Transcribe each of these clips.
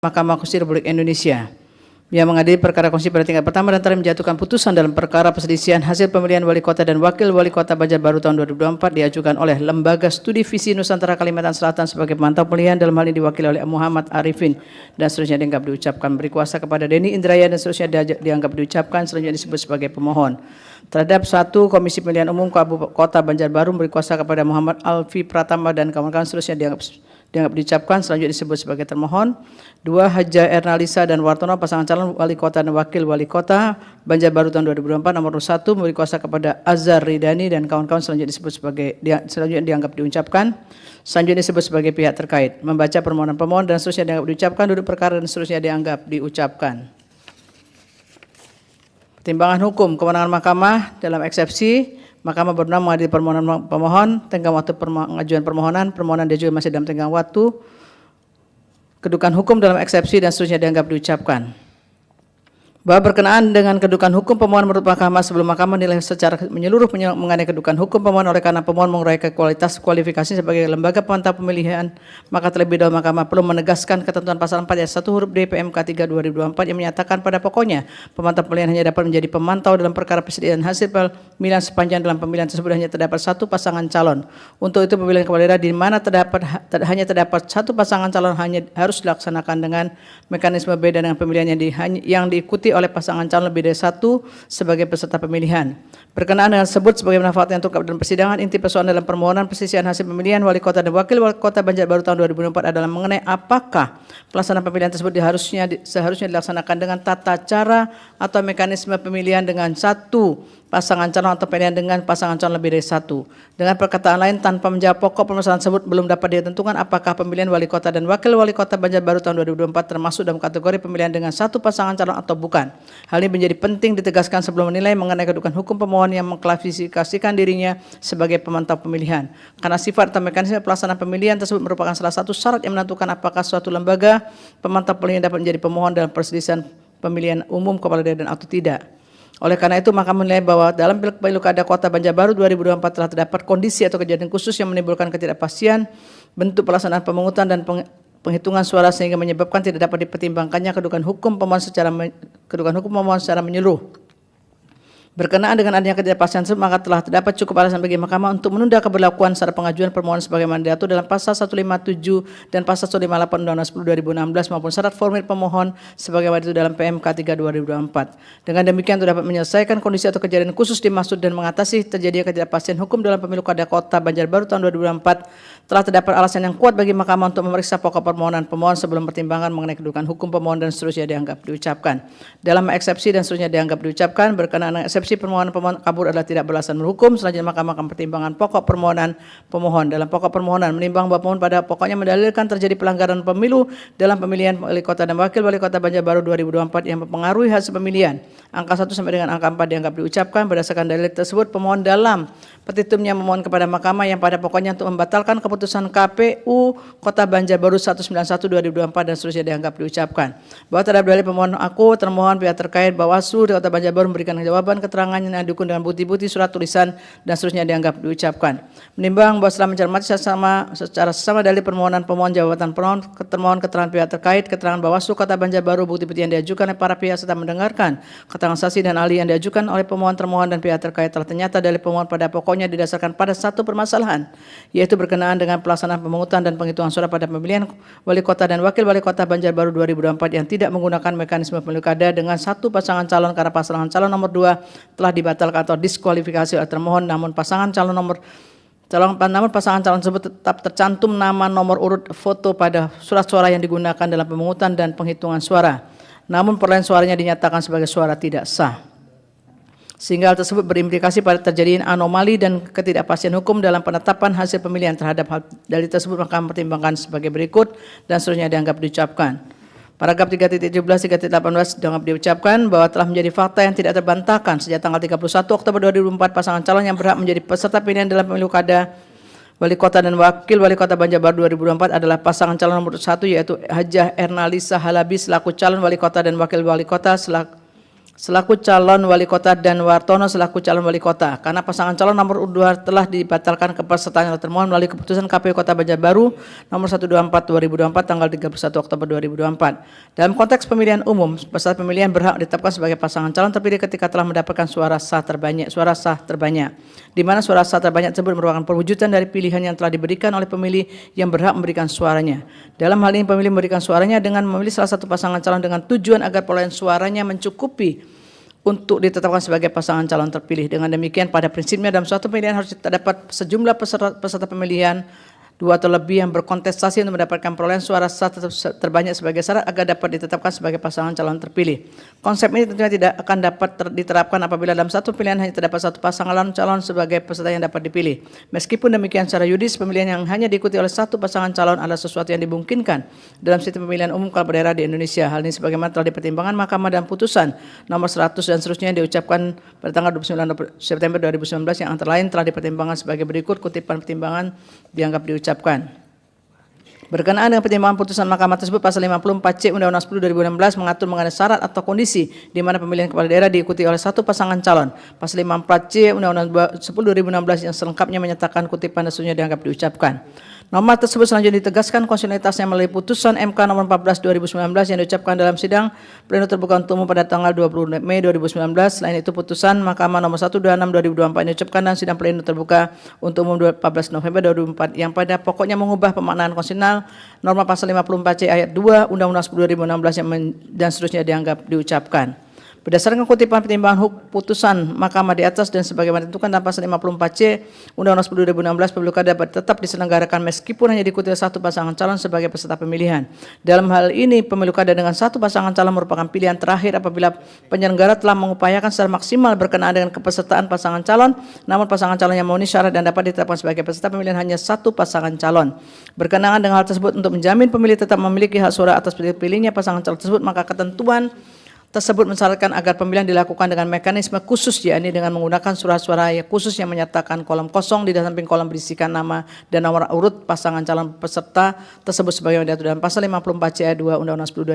Mahkamah Konstitusi Republik Indonesia yang mengadili perkara konstitusi pada tingkat pertama dan telah menjatuhkan putusan dalam perkara perselisihan hasil pemilihan wali kota dan wakil wali kota Banjarbaru tahun 2024 diajukan oleh Lembaga Studi Visi Nusantara Kalimantan Selatan sebagai pemantau pemilihan, dalam hal ini diwakili oleh Muhammad Arifin dan seterusnya dianggap diucapkan beri kuasa kepada Denny Indraya dan seterusnya dianggap diucapkan selanjutnya disebut sebagai pemohon. Terhadap satu Komisi Pemilihan Umum Kota Banjarbaru beri kuasa kepada Muhammad Alfi Pratama dan kawan-kawan seterusnya dianggap diucapkan selanjutnya disebut sebagai termohon. 2 Haja Ernalisa dan Wartono pasangan calon wali kota dan wakil wali kota Banjarbaru tahun 2024 nomor 1 memberi kuasa kepada Azhar Ridani dan kawan-kawan selanjutnya disebut sebagai selanjutnya dianggap diucapkan, selanjutnya disebut sebagai pihak terkait, membaca permohonan pemohon dan seterusnya dianggap diucapkan, duduk perkara dan seterusnya dianggap diucapkan. Pertimbangan hukum kewenangan mahkamah dalam eksepsi Mahkamah berwenang mengadili permohonan pemohon, tenggang waktu pengajuan permohonan diajukan masih dalam tenggang waktu, kedudukan hukum dalam eksepsi dan seterusnya dianggap diucapkan. Bahwa berkenaan dengan kedudukan hukum pemohon menurut mahkamah sebelum mahkamah menilai secara menyeluruh mengenai kedudukan hukum pemohon oleh karena pemohon mengurai kualifikasi sebagai lembaga pemantau pemilihan, maka terlebih dahulu mahkamah perlu menegaskan ketentuan pasal 4 ayat 1 huruf D PMK 3 2024 yang menyatakan pada pokoknya pemantau pemilihan hanya dapat menjadi pemantau dalam perkara persediaan hasil pemilihan sepanjang dalam pemilihan tersebut hanya terdapat satu pasangan calon. Untuk itu pemilihan kepala daerah di mana hanya terdapat satu pasangan calon hanya harus dilaksanakan dengan mekanisme beda dengan pemilihan yang diikuti oleh pasangan calon lebih dari satu sebagai peserta pemilihan. Berkenaan dengan tersebut sebagaimana fakta yang terungkap dalam persidangan, inti persoalan dalam permohonan perselisihan hasil pemilihan wali kota dan wakil wali kota Banjarbaru tahun 2024 adalah mengenai apakah pelaksanaan pemilihan tersebut seharusnya dilaksanakan dengan tata cara atau mekanisme pemilihan dengan satu pasangan calon atau pemilihan dengan pasangan calon lebih dari satu. Dengan perkataan lain, tanpa menjawab pokok permasalahan tersebut belum dapat ditentukan apakah pemilihan wali kota dan wakil wali kota Banjarbaru tahun 2024 termasuk dalam kategori pemilihan dengan satu pasangan calon atau bukan. Hal ini menjadi penting ditegaskan sebelum menilai mengenai kedudukan hukum pemohon yang mengklasifikasikan dirinya sebagai pemantau pemilihan. Karena sifat atau mekanisme pelaksanaan pemilihan tersebut merupakan salah satu syarat yang menentukan apakah suatu lembaga pemantau pemilihan dapat menjadi pemohon dalam perselisihan pemilihan umum kepala daerah dan atau tidak. Oleh karena itu, mahkamah menilai bahwa dalam Pilkada Kota Banjarbaru 2024 telah terdapat kondisi atau kejadian khusus yang menimbulkan ketidakpastian bentuk pelaksanaan pemungutan dan penghitungan suara sehingga menyebabkan tidak dapat dipertimbangkannya kedudukan hukum pemohon secara menyeluruh. Berkenaan dengan adanya ketidakpastian tersebut, maka telah terdapat cukup alasan bagi mahkamah untuk menunda keberlakuan syarat pengajuan permohonan sebagaimana diatur dalam pasal 157 dan pasal 158 Undang-Undang 10 2016 maupun syarat formil pemohon sebagaimana itu dalam PMK 3 2024. Dengan demikian itu dapat menyelesaikan kondisi atau kejadian khusus dimaksud dan mengatasi terjadinya ketidakpastian hukum dalam pemilu kada kota Banjarbaru tahun 2024. Telah terdapat alasan yang kuat bagi mahkamah untuk memeriksa pokok permohonan pemohon sebelum pertimbangan mengenai kedudukan hukum pemohon dan seterusnya dianggap diucapkan. Dalam eksepsi dan seterusnya dianggap diucapkan, berkenaan dengan eksepsi permohonan pemohon kabur adalah tidak beralasan berhukum. Selanjutnya mahkamah akan pertimbangan pokok permohonan pemohon. Dalam pokok permohonan menimbang bahwa pemohon pada pokoknya mendalilkan terjadi pelanggaran pemilu dalam pemilihan wali kota dan wakil wali kota Banjarbaru 2024 yang mempengaruhi hasil pemilihan. Angka 1 sampai dengan angka 4 dianggap diucapkan. Berdasarkan dalil tersebut, pemohon dalam petitumnya memohon kepada mahkamah yang pada pokoknya untuk membatalkan keputusan KPU Kota Banjarbaru 191/2024 dan seterusnya dianggap diucapkan. Bahwa terhadap dalil pemohon termohon pihak terkait Bawaslu di Kota Banjarbaru memberikan jawaban keterangan yang didukung dengan bukti-bukti surat tulisan dan seterusnya dianggap diucapkan. Menimbang bahwa setelah mencermati secara sesama dalil permohonan pemohon, jawatan pemohon, keterangan pihak terkait, keterangan Bawaslu Kota Banjarbaru, bukti-bukti yang diajukan oleh para pihak serta mendengarkan keterangan saksi dan ahli yang diajukan oleh pemohon termohon dan pihak terkait, telah ternyata dalil pemohon pada pokoknya didasarkan pada satu permasalahan, yaitu berkenaan dengan pelaksanaan pemungutan dan penghitungan suara pada pemilihan wali kota dan wakil wali kota Banjarbaru 2024 yang tidak menggunakan mekanisme pemilu kada dengan satu pasangan calon karena pasangan calon nomor 2 telah dibatalkan atau diskualifikasi oleh termohon, namun pasangan calon tersebut tetap tercantum nama nomor urut foto pada surat suara yang digunakan dalam pemungutan dan penghitungan suara. Namun perolehan suaranya dinyatakan sebagai suara tidak sah. Sehingga hal tersebut berimplikasi pada terjadinya anomali dan ketidakpastian hukum dalam penetapan hasil pemilihan. Terhadap hal dalil tersebut maka mempertimbangkan sebagai berikut dan seterusnya dianggap diucapkan. Paragraf 3.17 3.18 dianggap diucapkan bahwa telah menjadi fakta yang tidak terbantahkan sejak tanggal 31 Oktober 2004 pasangan calon yang berhak menjadi peserta pemilihan dalam pemilu kada wali kota dan wakil wali kota Banjarbaru 2024 adalah pasangan calon nomor 1 yaitu Hajah Ernalisa Halabi selaku calon wali kota dan wakil wali kota selaku calon wali kota dan Wartono selaku calon wali kota. Karena pasangan calon nomor urut 2 telah dibatalkan kepesertaannya oleh termohon melalui keputusan KPU Kota Banjarbaru nomor 124/2024 tanggal 31 Oktober 2024. Dalam konteks pemilihan umum, peserta pemilihan berhak ditetapkan sebagai pasangan calon terpilih ketika telah mendapatkan suara sah terbanyak, di mana suara sah terbanyak tersebut merupakan perwujudan dari pilihan yang telah diberikan oleh pemilih yang berhak memberikan suaranya. Dalam hal ini pemilih memberikan suaranya dengan memilih salah satu pasangan calon dengan tujuan agar perolehan suaranya mencukupi untuk ditetapkan sebagai pasangan calon terpilih. Dengan demikian pada prinsipnya dalam suatu pemilihan harus terdapat sejumlah peserta pemilihan 2 atau lebih yang berkontestasi untuk mendapatkan perolehan suara sah terbanyak sebagai syarat agar dapat ditetapkan sebagai pasangan calon terpilih. Konsep ini tentunya tidak akan dapat diterapkan apabila dalam satu pilihan hanya terdapat satu pasangan calon sebagai peserta yang dapat dipilih. Meskipun demikian secara yuridis pemilihan yang hanya diikuti oleh satu pasangan calon adalah sesuatu yang dimungkinkan dalam sistem pemilihan umum kepala daerah di Indonesia. Hal ini sebagaimana telah dipertimbangkan Mahkamah dalam putusan nomor 100 dan seterusnya yang diucapkan pada tanggal 29 September 2019 yang antara lain telah dipertimbangkan sebagai berikut kutipan pertimbangan dianggap diucapkan. Berkenaan dengan pertimbangan putusan Mahkamah tersebut, pasal 54C Undang-Undang 10 2016 mengatur mengenai syarat atau kondisi di mana pemilihan kepala daerah diikuti oleh satu pasangan calon. Pasal 54C Undang-Undang 10 2016 yang selengkapnya menyatakan kutipan dan seterusnya dianggap diucapkan. Norma tersebut selanjutnya ditegaskan konstitusionalitasnya melalui putusan MK nomor 14 2019 yang diucapkan dalam sidang pleno terbuka untuk umum pada tanggal 20 Mei 2019. Selain itu putusan Mahkamah nomor 126 2024 yang diucapkan dalam sidang pleno terbuka untuk umum 14 November 2024 yang pada pokoknya mengubah pemaknaan konstitusional norma pasal 54C ayat 2 Undang-Undang 10 2016 dan seterusnya dianggap diucapkan. Berdasarkan kutipan pertimbangan putusan Mahkamah di atas dan sebagaimana ditentukan dalam pasal 54C Undang-Undang 10 2016, pemilu kada dapat tetap diselenggarakan meskipun hanya diikuti satu pasangan calon sebagai peserta pemilihan. Dalam hal ini, pemilu kada dengan satu pasangan calon merupakan pilihan terakhir apabila penyelenggara telah mengupayakan secara maksimal berkenaan dengan kepesertaan pasangan calon, namun pasangan calon yang memenuhi syarat dan dapat ditetapkan sebagai peserta pemilihan hanya satu pasangan calon. Berkenaan dengan hal tersebut, untuk menjamin pemilih tetap memiliki hak suara atas pilihnya pasangan calon tersebut, maka ketentuan tersebut mensyaratkan agar pemilihan dilakukan dengan mekanisme khusus, yakni dengan menggunakan surat suara khusus yang menyatakan kolom kosong di samping kolom berisikan nama dan nomor urut pasangan calon peserta tersebut sebagaimana diatur dalam pasal 54C ayat 2 Undang-Undang 10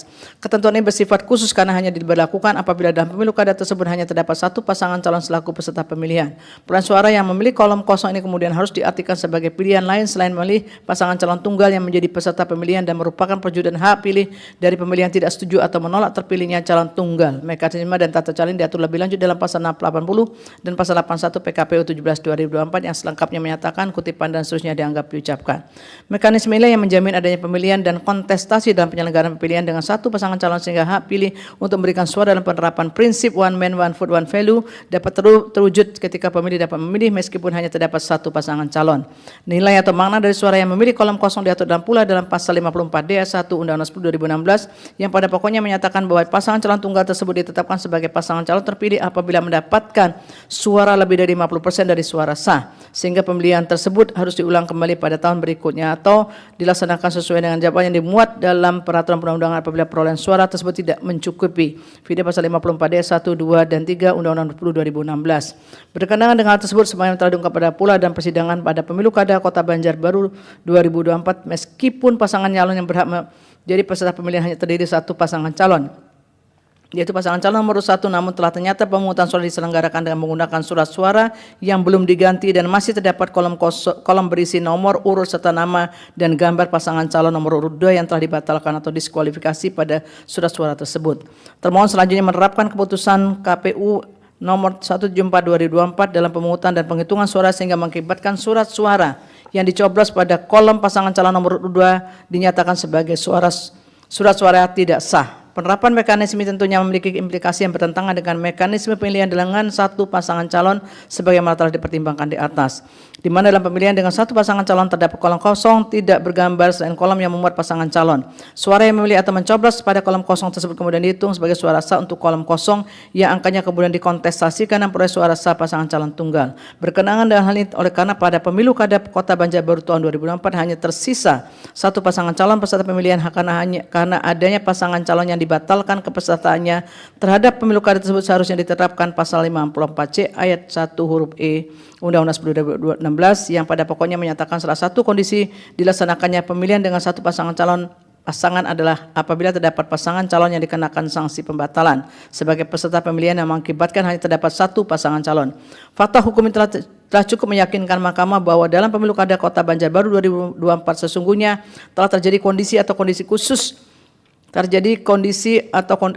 2016. Ketentuan ini bersifat khusus karena hanya diberlakukan apabila dalam pemilu kada tersebut hanya terdapat satu pasangan calon selaku peserta pemilihan. Perolehan suara yang memilih kolom kosong ini kemudian harus diartikan sebagai pilihan lain selain memilih pasangan calon tunggal yang menjadi peserta pemilihan dan merupakan perjudian hak pilih dari pemilihan tidak setuju atau menolak terpilih calon tunggal. Mekanisme dan tata cara diatur lebih lanjut dalam pasal 80 dan pasal 81 PKPU 17 2024 yang selengkapnya menyatakan kutipan dan seterusnya dianggap diucapkan. Mekanisme inilah yang menjamin adanya pemilihan dan kontestasi dalam penyelenggaraan pemilihan dengan satu pasangan calon sehingga hak pilih untuk memberikan suara dalam penerapan prinsip one man one vote one value dapat terwujud ketika pemilih dapat memilih meskipun hanya terdapat satu pasangan calon. Nilai atau makna dari suara yang memilih kolom kosong diatur dalam pula dalam pasal 54D ayat 1 Undang-Undang 10 2016 yang pada pokoknya menyatakan bahwa pasangan calon tunggal tersebut ditetapkan sebagai pasangan calon terpilih apabila mendapatkan suara lebih dari 50% dari suara sah, sehingga pemilihan tersebut harus diulang kembali pada tahun berikutnya atau dilaksanakan sesuai dengan jadwal yang dimuat dalam peraturan perundang-undangan apabila perolehan suara tersebut tidak mencukupi. Video pasal 54D 1, 2, dan 3 Undang-Undang 20 2016. Berkenaan dengan hal tersebut sebagaimana telah diungkap pada pula dan persidangan pada pemilu kada Kota Banjarbaru 2024 meskipun pasangan calon yang berhak menjadi peserta pemilihan hanya terdiri satu pasangan calon, yaitu pasangan calon nomor 1, namun telah ternyata pemungutan suara diselenggarakan dengan menggunakan surat suara yang belum diganti dan masih terdapat kolom berisi nomor urut serta nama dan gambar pasangan calon nomor urut 2 yang telah dibatalkan atau diskualifikasi pada surat suara tersebut. Termohon selanjutnya menerapkan keputusan KPU nomor 174/2024 dalam pemungutan dan penghitungan suara sehingga mengakibatkan surat suara yang dicoblos pada kolom pasangan calon nomor urut 2 dinyatakan sebagai surat suara tidak sah. Penerapan mekanisme ini tentunya memiliki implikasi yang bertentangan dengan mekanisme pemilihan dengan satu pasangan calon sebagaimana telah dipertimbangkan di atas, di mana dalam pemilihan dengan satu pasangan calon terdapat kolom kosong tidak bergambar selain kolom yang memuat pasangan calon. Suara yang memilih atau mencoblos pada kolom kosong tersebut kemudian dihitung sebagai suara sah untuk kolom kosong yang angkanya kemudian dikontestasikan dan peroleh suara sah pasangan calon tunggal. Berkenaan dengan hal ini oleh karena pada pemilu kada Kota Banjarbaru tahun 2024 hanya tersisa satu pasangan calon peserta pemilihan karena adanya pasangan calon yang dibatalkan kepesertaannya terhadap pemilu kada tersebut seharusnya diterapkan pasal 54C ayat 1 huruf E Undang-Undang 10 2016 yang pada pokoknya menyatakan salah satu kondisi dilaksanakannya pemilihan dengan satu pasangan calon pasangan adalah apabila terdapat pasangan calon yang dikenakan sanksi pembatalan sebagai peserta pemilihan yang mengakibatkan hanya terdapat satu pasangan calon. Fakta hukum ini telah cukup meyakinkan Mahkamah bahwa dalam pemilu kada Kota Banjarbaru 2024 sesungguhnya telah terjadi kondisi atau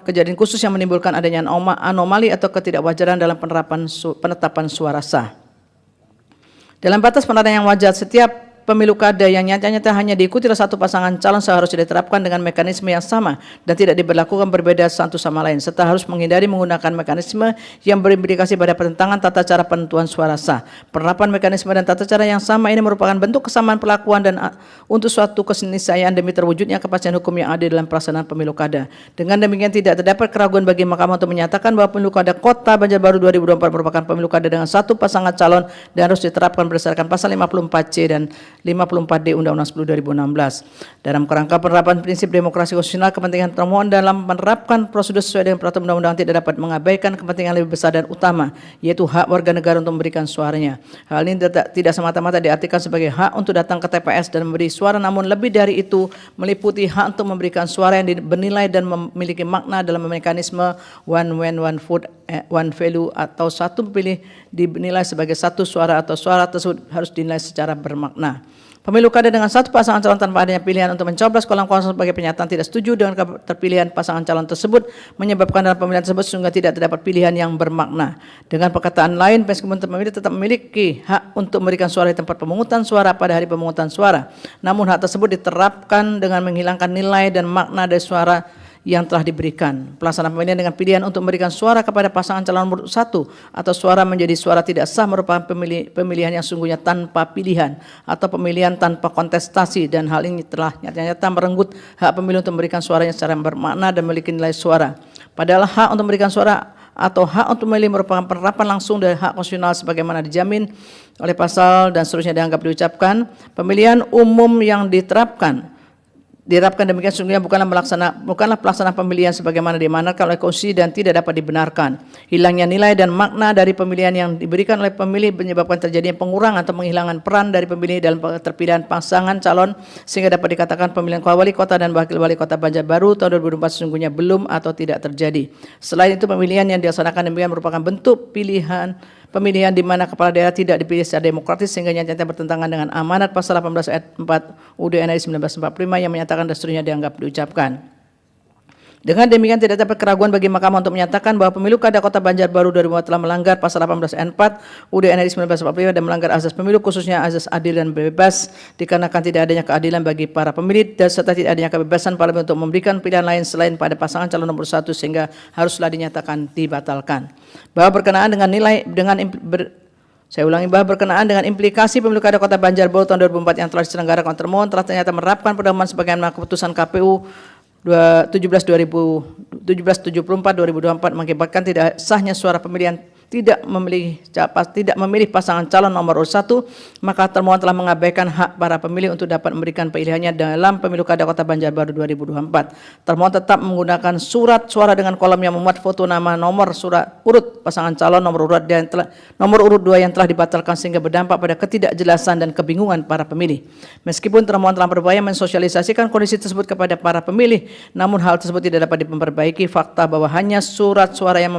kejadian khusus yang menimbulkan adanya anomali atau ketidakwajaran dalam penetapan suara sah. Dalam batas penetapan yang wajar, setiap pemilu kada yang nyata-nyata hanya diikuti oleh satu pasangan calon seharusnya diterapkan dengan mekanisme yang sama dan tidak diberlakukan berbeda satu sama lain, serta harus menghindari menggunakan mekanisme yang berimplikasi pada pertentangan tata cara penentuan suara sah. Penerapan mekanisme dan tata cara yang sama ini merupakan bentuk kesamaan perlakuan dan untuk suatu keniscayaan demi terwujudnya kepastian hukum yang adil dalam pelaksanaan pemilu kada. Dengan demikian tidak terdapat keraguan bagi Mahkamah untuk menyatakan bahwa pemilu kada Kota Banjarbaru 2024 merupakan pemilu kada dengan satu pasangan calon dan harus diterapkan berdasarkan pasal 54C dan 54D Undang-Undang 10 2016. Dalam kerangka penerapan prinsip demokrasi konstitusional, kepentingan termohon dalam menerapkan prosedur sesuai dengan peraturan undang-undang tidak dapat mengabaikan kepentingan lebih besar dan utama, yaitu hak warga negara untuk memberikan suaranya. Hal ini tidak semata-mata diartikan sebagai hak untuk datang ke TPS dan memberi suara, namun lebih dari itu meliputi hak untuk memberikan suara yang bernilai dan memiliki makna dalam mekanisme one man one vote one value, atau satu pemilih dinilai sebagai satu suara atau suara tersebut harus dinilai secara bermakna. Pemilu kada dengan satu pasangan calon tanpa adanya pilihan untuk mencoblos kolam kosong sebagai pernyataan tidak setuju dengan keterpilihan pasangan calon tersebut menyebabkan dalam pemilihan tersebut sehingga tidak terdapat pilihan yang bermakna. Dengan perkataan lain, meskipun pemilih tetap memiliki hak untuk memberikan suara di tempat pemungutan suara pada hari pemungutan suara, namun hak tersebut diterapkan dengan menghilangkan nilai dan makna dari suara yang telah diberikan. Pelaksanaan pemilihan dengan pilihan untuk memberikan suara kepada pasangan calon nomor 1 atau suara menjadi suara tidak sah merupakan pemilihan yang sungguhnya tanpa pilihan atau pemilihan tanpa kontestasi, dan hal ini telah nyata-nyata merenggut hak pemilih untuk memberikan suaranya secara bermakna dan memiliki nilai suara. Padahal hak untuk memberikan suara atau hak untuk memilih merupakan penerapan langsung dari hak konstitusional sebagaimana dijamin oleh pasal dan seterusnya dianggap diucapkan. Pemilihan umum yang diterapkan demikian sungguhnya bukanlah pelaksanaan pemilihan sebagaimana diamanatkan oleh Konstitusi dan tidak dapat dibenarkan. Hilangnya nilai dan makna dari pemilihan yang diberikan oleh pemilih menyebabkan terjadinya pengurangan atau penghilangan peran dari pemilih dalam keterpilihan pasangan calon, sehingga dapat dikatakan pemilihan Kepala Wali Kota dan Wakil Wali Kota Banjarbaru tahun 2024 sesungguhnya belum atau tidak terjadi. Selain itu, pemilihan yang dilaksanakan demikian merupakan bentuk pemilihan di mana kepala daerah tidak dipilih secara demokratis sehingga nyata bertentangan dengan amanat pasal 18 ayat 4 UUD NRI 1945 yang menyatakan dan seterusnya dianggap diucapkan. Dengan demikian tidak dapat keraguan bagi Mahkamah untuk menyatakan bahwa pemilu kada Kota Banjarbaru 2024 telah melanggar pasal 18 ayat 4 UUD NRI 1945 dan melanggar azas pemilu, khususnya azas adil dan bebas, dikarenakan tidak adanya keadilan bagi para pemilih dan serta tidak adanya kebebasan parlemen untuk memberikan pilihan lain selain pada pasangan calon nomor 1 sehingga haruslah dinyatakan dibatalkan. Bahwa berkenaan dengan berkenaan dengan implikasi pemilu kada Kota Banjarbaru tahun 2004 yang telah diselenggarakan termohon telah ternyata menerapkan pedoman sebagaimana keputusan KPU 17/2024 mengakibatkan tidak sahnya suara pemilihan tidak memilih pasangan calon nomor urut 1, maka termohon telah mengabaikan hak para pemilih untuk dapat memberikan pilihannya dalam pemilu kada Kota Banjarbaru 2024. Termohon tetap menggunakan surat suara dengan kolom yang memuat foto nama nomor surat urut pasangan calon nomor urut 2 yang telah dibatalkan sehingga berdampak pada ketidakjelasan dan kebingungan para pemilih. Meskipun termohon telah berupaya mensosialisasikan kondisi tersebut kepada para pemilih, namun hal tersebut tidak dapat diperbaiki fakta bahwa hanya surat suara yang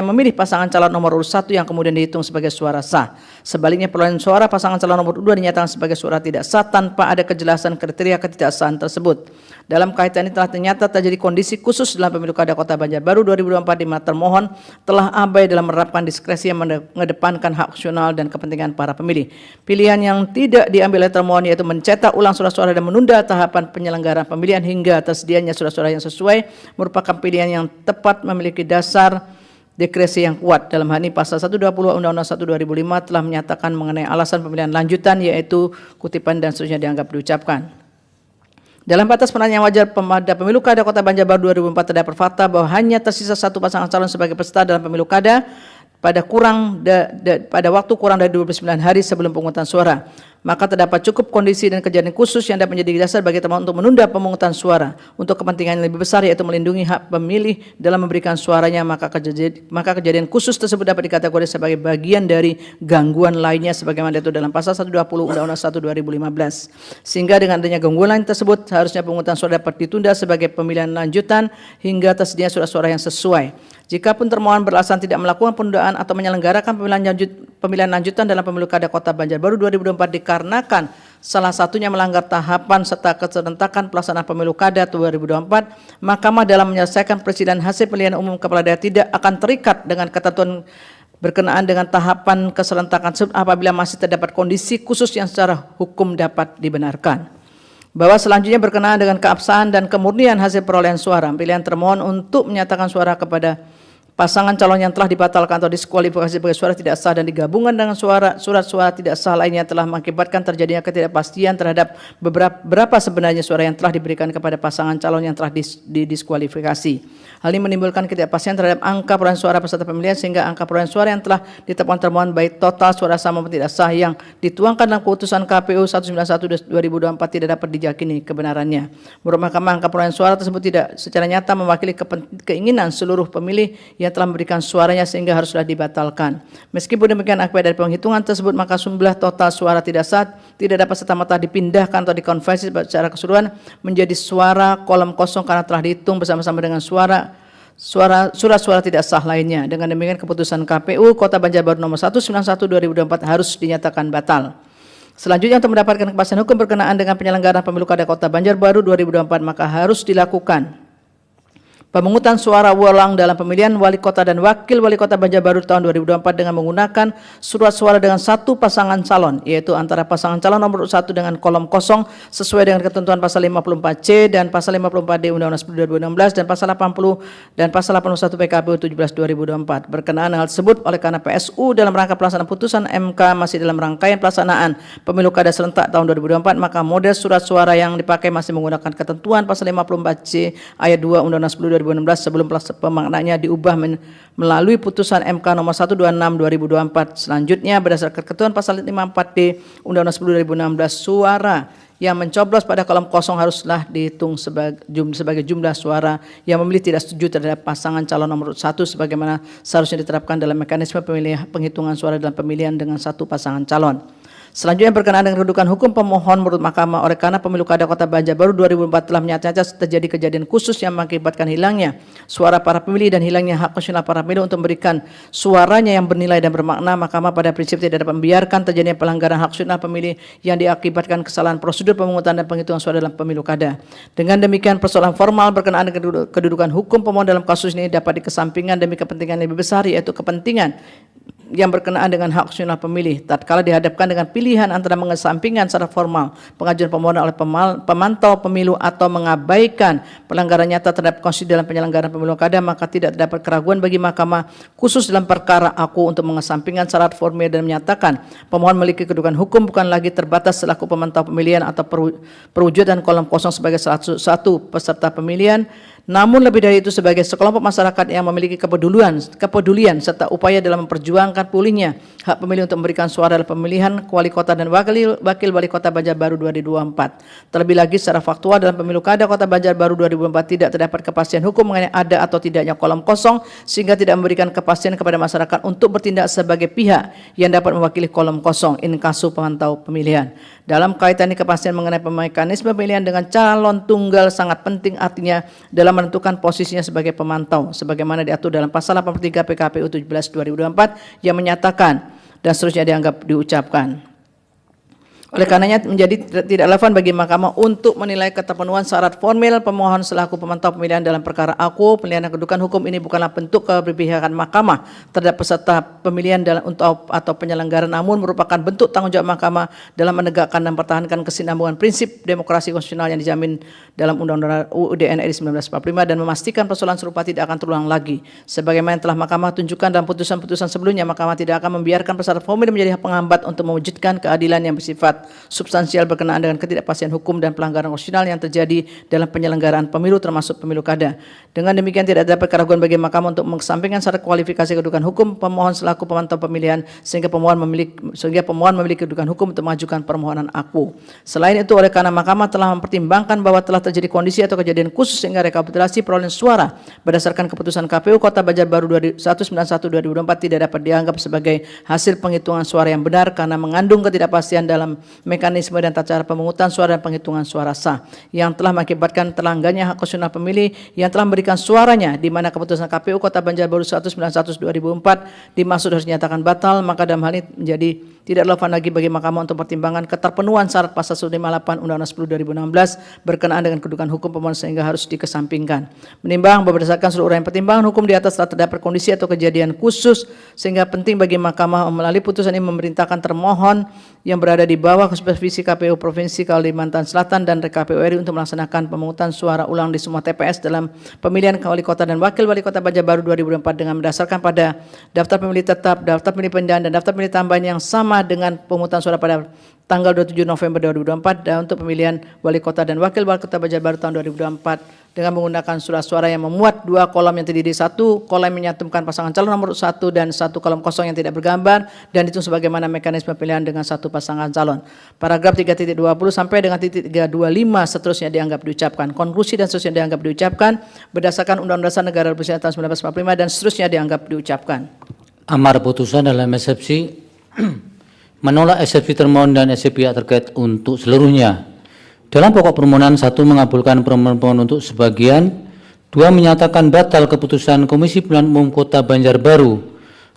memilih pasangan calon nomor urut 1 yang kemudian dihitung sebagai suara sah. Sebaliknya, perolehan suara pasangan calon nomor 2 dinyatakan sebagai suara tidak sah tanpa ada kejelasan kriteria ketidaksahan tersebut. Dalam kaitan ini telah ternyata terjadi kondisi khusus dalam pemilu kada Kota Banjarbaru 2024 di mana termohon telah abai dalam menerapkan diskresi yang mengedepankan hak konstitusional dan kepentingan para pemilih. Pilihan yang tidak diambil oleh termohon yaitu mencetak ulang surat suara dan menunda tahapan penyelenggaraan pemilihan hingga tersedianya surat-suara yang sesuai merupakan pilihan yang tepat memiliki dasar diskresi yang kuat. Dalam hal ini pasal 120 Undang-Undang 1 2005 telah menyatakan mengenai alasan pemilihan lanjutan yaitu kutipan dan seterusnya dianggap diucapkan. Dalam batas penilaian yang wajar pada pemilu kada Kota Banjarbaru 2004 terdapat fakta bahwa hanya tersisa satu pasangan calon sebagai peserta dalam pemilu kada pada waktu kurang dari 29 hari sebelum pemungutan suara. maka terdapat cukup kondisi dan kejadian khusus yang dapat menjadi dasar bagi termohon untuk menunda pemungutan suara untuk kepentingan yang lebih besar, yaitu melindungi hak pemilih dalam memberikan suaranya, maka kejadian khusus tersebut dapat dikategorikan sebagai bagian dari gangguan lainnya sebagaimana diatur dalam pasal 120 Undang-Undang 1 2015. Sehingga dengan adanya gangguan lain tersebut, seharusnya pemungutan suara dapat ditunda sebagai pemilihan lanjutan hingga tersedia surat-suara yang sesuai. Jikapun termohon beralasan tidak melakukan penundaan atau menyelenggarakan pemilihan lanjutan dalam pemilu kada Kota Banjarbaru 2024 dikarenakan salah satunya melanggar tahapan serta keserentakan pelaksanaan pemilu kada 2024, Mahkamah dalam menyelesaikan persidangan hasil pemilihan umum kepala daerah tidak akan terikat dengan ketentuan berkenaan dengan tahapan keserentakan tersebut apabila masih terdapat kondisi khusus yang secara hukum dapat dibenarkan. Bahwa selanjutnya berkenaan dengan keabsahan dan kemurnian hasil perolehan suara, pilihan termohon untuk menyatakan suara kepada pasangan calon yang telah dibatalkan atau diskualifikasi sebagai suara tidak sah dan digabungkan dengan surat suara tidak sah lainnya telah mengakibatkan terjadinya ketidakpastian terhadap berapa sebenarnya suara yang telah diberikan kepada pasangan calon yang telah didiskualifikasi. Hal ini menimbulkan ketidakpastian terhadap angka perolehan suara peserta pemilihan, sehingga angka perolehan suara yang telah ditetapkan termohon baik total suara sah maupun tidak sah yang dituangkan dalam keputusan KPU 191/2024 tidak dapat diyakini kebenarannya. Menurut Mahkamah, angka perolehan suara tersebut tidak secara nyata mewakili keinginan seluruh pemilih yang telah memberikan suaranya, sehingga haruslah dibatalkan. Meskipun demikian, akibat dari penghitungan tersebut, maka jumlah total suara tidak sah tidak dapat serta-merta dipindahkan atau dikonversi secara keseluruhan menjadi suara kolom kosong karena telah dihitung bersama-sama dengan surat suara tidak sah lainnya. Dengan demikian, keputusan KPU Kota Banjarbaru nomor 191/2024 harus dinyatakan batal. Selanjutnya, untuk mendapatkan kepastian hukum berkenaan dengan penyelenggaraan pemilu kada Kota Banjarbaru 2024, maka harus dilakukan pemungutan suara ulang dalam pemilihan wali kota dan wakil wali kota Banjarbaru tahun 2024 dengan menggunakan surat suara dengan satu pasangan calon, yaitu antara pasangan calon nomor 1 dengan kolom kosong sesuai dengan ketentuan pasal 54C dan pasal 54D Undang-Undang 10 2016 dan pasal 80 dan pasal 81 PKPU 17 2024. Berkenaan hal tersebut, oleh karena PSU dalam rangka pelaksanaan putusan MK masih dalam rangkaian pelaksanaan pemilu kada serentak tahun 2024, maka model surat suara yang dipakai masih menggunakan ketentuan pasal 54C ayat 2 Undang-Undang 10 2016 sebelum pemaknaannya diubah melalui putusan MK nomor 126/2024. Selanjutnya, berdasarkan ketentuan pasal 54D Undang-Undang 10 2016, suara yang mencoblos pada kolom kosong haruslah dihitung sebagai jumlah suara yang memilih tidak setuju terhadap pasangan calon nomor 1 sebagaimana seharusnya diterapkan dalam mekanisme penghitungan suara dalam pemilihan dengan satu pasangan calon. Selanjutnya, berkenaan dengan kedudukan hukum pemohon menurut Mahkamah, oleh karena pemilu kada Kota Banjarbaru 2024 telah nyata-nyata terjadi kejadian khusus yang mengakibatkan hilangnya suara para pemilih dan hilangnya hak konstitusional para pemilih untuk memberikan suaranya yang bernilai dan bermakna, Mahkamah pada prinsip tidak dapat membiarkan terjadinya pelanggaran hak konstitusional pemilih yang diakibatkan kesalahan prosedur pemungutan dan penghitungan suara dalam pemilu kada. Dengan demikian, persoalan formal berkenaan dengan kedudukan hukum pemohon dalam kasus ini dapat dikesampingkan demi kepentingan lebih besar, yaitu kepentingan yang berkenaan dengan hak konstitusional pemilih. Tatkala dihadapkan dengan pilihan antara mengesampingkan secara formal pengajuan permohonan oleh pemantau pemilu atau mengabaikan pelanggaran nyata terhadap konstitusi dalam penyelenggaraan pemilu kada, maka tidak terdapat keraguan bagi Mahkamah khusus dalam perkara aku untuk mengesampingkan syarat formil dan menyatakan pemohon memiliki kedudukan hukum bukan lagi terbatas selaku pemantau pemilihan atau perwujudan kolom kosong sebagai satu peserta pemilihan, namun lebih dari itu sebagai sekelompok masyarakat yang memiliki kepedulian serta upaya dalam memperjuangkan pulihnya hak pemilih untuk memberikan suara dalam pemilihan wali kota dan wakil wali kota Banjarbaru 2024. Terlebih lagi, secara faktual dalam pemilu kada Kota Banjarbaru 2024 tidak terdapat kepastian hukum mengenai ada atau tidaknya kolom kosong, sehingga tidak memberikan kepastian kepada masyarakat untuk bertindak sebagai pihak yang dapat mewakili kolom kosong in casu pemantau pemilihan. Dalam kaitan ini, kepastian mengenai mekanisme pemilihan dengan calon tunggal sangat penting, artinya dalam menentukan posisinya sebagai pemantau sebagaimana diatur dalam pasal 83 PKPU 17 2024 yang menyatakan dan seterusnya dianggap diucapkan. Oleh karenanya, menjadi tidak relevan bagi Mahkamah untuk menilai keterpenuhan syarat formil pemohon selaku pemantau pemilihan dalam perkara aku. Penilaian kedudukan hukum ini bukanlah bentuk keberpihakan Mahkamah terhadap peserta pemilihan atau penyelenggara, namun merupakan bentuk tanggung jawab Mahkamah dalam menegakkan dan mempertahankan kesinambungan prinsip demokrasi konstitusional yang dijamin dalam Undang-Undang UUD NRI 1945 dan memastikan persoalan serupa tidak akan terulang lagi. Sebagaimana telah Mahkamah tunjukkan dalam putusan-putusan sebelumnya, Mahkamah tidak akan membiarkan syarat formil menjadi penghambat untuk mewujudkan keadilan yang bersifat syarat substansial berkenaan dengan ketidakpastian hukum dan pelanggaran konstitusional yang terjadi dalam penyelenggaraan pemilu termasuk pemilu kada. Dengan demikian tidak dapat keraguan bagi Mahkamah untuk mengesampingkan syarat kualifikasi kedudukan hukum pemohon selaku pemantau pemilihan sehingga pemohon memiliki kedudukan hukum untuk mengajukan permohonan aku. Selain itu, oleh karena Mahkamah telah mempertimbangkan bahwa telah terjadi kondisi atau kejadian khusus sehingga rekapitulasi perolehan suara berdasarkan keputusan KPU Kota Banjarbaru 191/2024 tidak dapat dianggap sebagai hasil penghitungan suara yang benar karena mengandung ketidakpastian dalam mekanisme dan tata cara pemungutan suara dan penghitungan suara sah yang telah mengakibatkan terlanggarnya hak konstitusional pemilih yang telah memberikan suaranya, di mana keputusan KPU Kota Banjarbaru 191/2004 dimaksud harus dinyatakan batal, maka dalam hal ini menjadi tidak relevan lagi bagi Mahkamah untuk pertimbangan keterpenuhan syarat pasal 158 Undang-Undang 10/2016 berkenaan dengan kedudukan hukum pemohon sehingga harus dikesampingkan. Menimbang berdasarkan seluruh uraian pertimbangan hukum di atas telah terdapat kondisi atau kejadian khusus sehingga penting bagi Mahkamah melalui putusan ini memerintahkan termohon yang berada di bawah supervisi KPU Provinsi Kalimantan Selatan dan KPU RI untuk melaksanakan pemungutan suara ulang di semua TPS dalam pemilihan wali kota dan wakil wali kota Banjarbaru 2024 dengan mendasarkan pada daftar pemilih tetap, daftar pemilih pindahan, dan daftar pemilih tambahan yang sama dengan pemungutan suara pada tanggal 27 November 2024 dan untuk pemilihan wali kota dan wakil wali kota Banjarbaru tahun 2024 dengan menggunakan surat suara yang memuat dua kolom yang terdiri satu kolom yang menyantumkan pasangan calon nomor 1 dan satu kolom kosong yang tidak bergambar dan itu sebagaimana mekanisme pilihan dengan satu pasangan calon. Paragraf 3.20 sampai dengan titik 325 seterusnya dianggap diucapkan. Konklusi dan seterusnya dianggap diucapkan berdasarkan Undang-Undang Dasar Negara Republik Indonesia tahun 1945 dan seterusnya dianggap diucapkan. Amar putusan dalam eksepsi menolak eksepsi termohon dan eksepsi pihak terkait untuk seluruhnya. Dalam pokok permohonan 1 mengabulkan permohonan pemohon untuk sebagian, 2 menyatakan batal keputusan Komisi Pemilihan Umum Kota Banjarbaru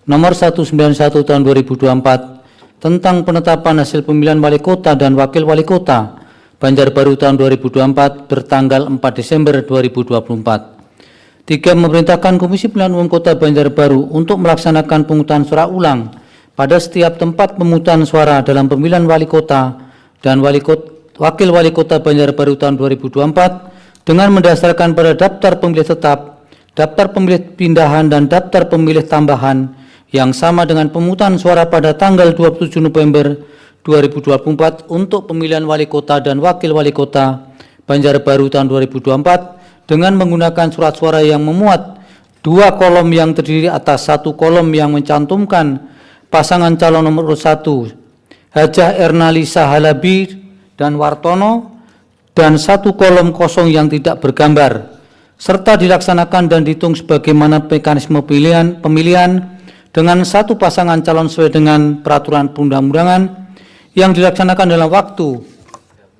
nomor 191 tahun 2024 tentang penetapan hasil pemilihan wali kota dan wakil wali kota Banjarbaru tahun 2024 bertanggal 4 Desember 2024. 3 memerintahkan Komisi Pemilihan Umum Kota Banjarbaru untuk melaksanakan pemungutan suara ulang pada setiap tempat pemungutan suara dalam pemilihan wali kota dan wakil wali kota Banjarbaru tahun 2024 dengan mendasarkan pada daftar pemilih tetap, daftar pemilih pindahan, dan daftar pemilih tambahan yang sama dengan pemungutan suara pada tanggal 27 November 2024 untuk pemilihan wali kota dan wakil wali kota Banjarbaru tahun 2024 dengan menggunakan surat suara yang memuat 2 kolom yang terdiri atas 1 kolom yang mencantumkan pasangan calon nomor 1 Hajah Ernalisa Halabi dan Wartono dan 1 kolom kosong yang tidak bergambar serta dilaksanakan dan dihitung sebagaimana mekanisme pemilihan dengan 1 pasangan calon sesuai dengan peraturan perundang-undangan yang dilaksanakan dalam waktu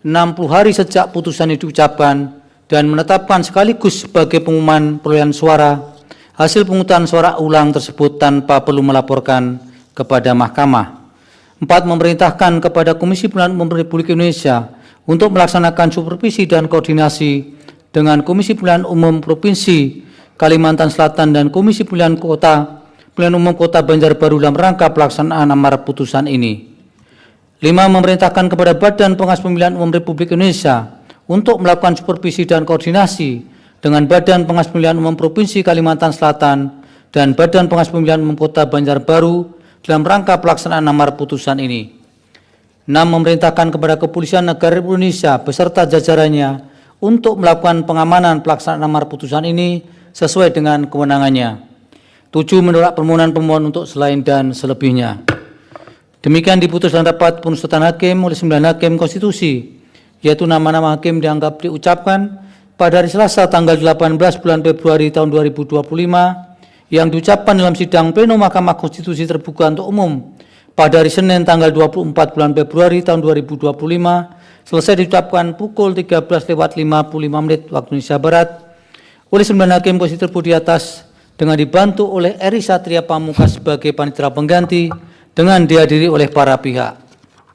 60 hari sejak putusan itu diucapkan dan menetapkan sekaligus sebagai pengumuman perolehan suara hasil pemungutan suara ulang tersebut tanpa perlu melaporkan kepada Mahkamah. 4 memerintahkan kepada Komisi Pemilihan Umum Republik Indonesia untuk melaksanakan supervisi dan koordinasi dengan Komisi Pemilihan Umum Provinsi Kalimantan Selatan dan Komisi Pemilihan Umum Kota Banjarbaru dalam rangka pelaksanaan amar putusan ini. 5 memerintahkan kepada Badan Pengawas Pemilihan Umum Republik Indonesia untuk melakukan supervisi dan koordinasi dengan Badan Pengawas Pemilihan Umum Provinsi Kalimantan Selatan dan Badan Pengawas Pemilihan Umum Kota Banjarbaru dalam rangka pelaksanaan amar putusan ini. 6 memerintahkan kepada Kepolisian Negara Republik Indonesia beserta jajarannya untuk melakukan pengamanan pelaksanaan amar putusan ini sesuai dengan kewenangannya. 7 menolak permohonan pemohon untuk selain dan selebihnya. Demikian diputus dalam rapat pemusatan hakim oleh 9 hakim konstitusi, yaitu nama-nama hakim dianggap diucapkan pada hari Selasa tanggal 18 bulan Februari tahun 2025 yang diucapkan dalam sidang pleno Mahkamah Konstitusi terbuka untuk umum pada hari Senin tanggal 24 bulan Februari tahun 2025 selesai diucapkan pukul 13.55 waktu Indonesia Barat oleh 9 hakim konstitusi tersebut di atas dengan dibantu oleh Eri Satria Pamungkas sebagai panitera pengganti dengan dihadiri oleh para pihak.